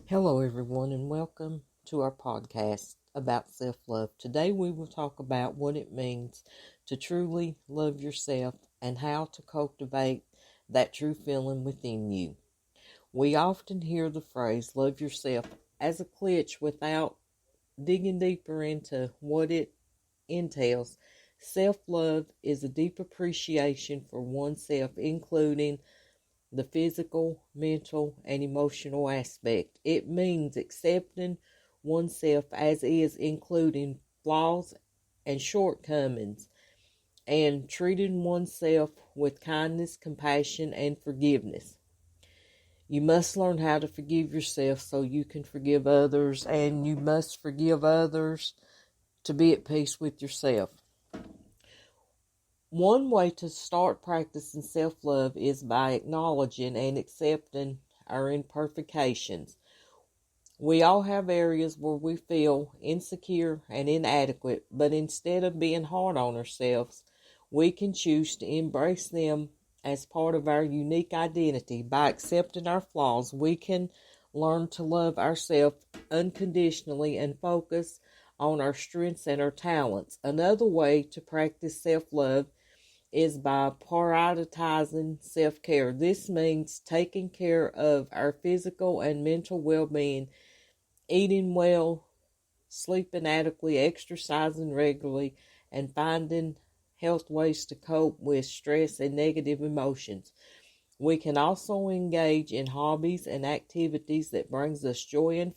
Hello, everyone, and welcome to our podcast about self-love. Today, we will talk about what it means to truly love yourself and how to cultivate that true feeling within you. We often hear the phrase love yourself as a glitch without digging deeper into what it entails. Self-love is a deep appreciation for oneself, including the physical, mental, and emotional aspect. It means accepting oneself as is, including flaws and shortcomings, and treating oneself with kindness, compassion, and forgiveness. You must learn how to forgive yourself so you can forgive others, and you must forgive others to be at peace with yourself. One way to start practicing self-love is by acknowledging and accepting our imperfections. We all have areas where we feel insecure and inadequate, but instead of being hard on ourselves, we can choose to embrace them as part of our unique identity. By accepting our flaws, we can learn to love ourselves unconditionally and focus on our strengths and our talents. Another way to practice self-love is by prioritizing self-care. This means taking care of our physical and mental well-being, eating well, sleeping adequately, exercising regularly, and finding health ways to cope with stress and negative emotions. We can also engage in hobbies and activities that brings us joy and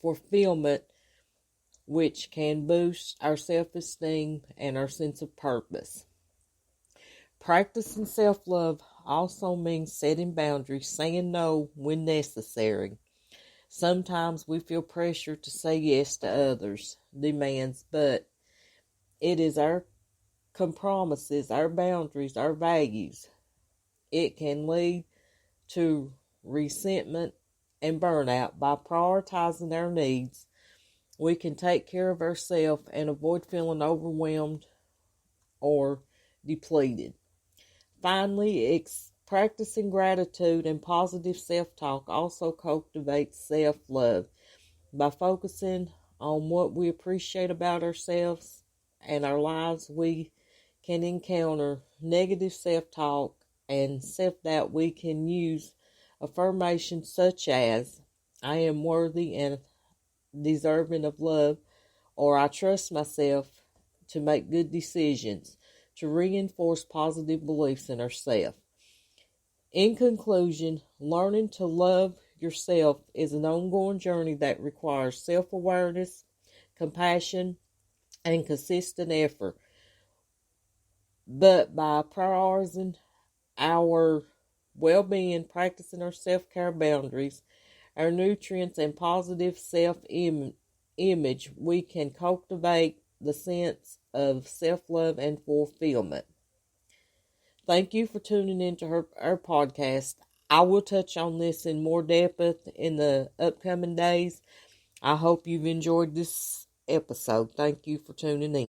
fulfillment, which can boost our self-esteem and our sense of purpose. Practicing self-love also means setting boundaries, saying no when necessary. Sometimes we feel pressure to say yes to others' demands, but it is our compromises, our boundaries, our values. It can lead to resentment and burnout. By prioritizing our needs, we can take care of ourselves and avoid feeling overwhelmed or depleted. Finally, practicing gratitude and positive self-talk also cultivates self-love. By focusing on what we appreciate about ourselves and our lives, we can encounter negative self-talk and self-doubt. We can use affirmations such as, I am worthy and deserving of love, or I trust myself to make good decisions, to reinforce positive beliefs in ourselves. In conclusion, learning to love yourself is an ongoing journey that requires self-awareness, compassion, and consistent effort. But by prioritizing our well-being, practicing our self-care boundaries, our nutrients, and positive self-image, we can cultivate the sense of self-love and fulfillment. Thank you for tuning into our podcast. I will touch on this in more depth in the upcoming days. I hope you've enjoyed this episode. Thank you for tuning in.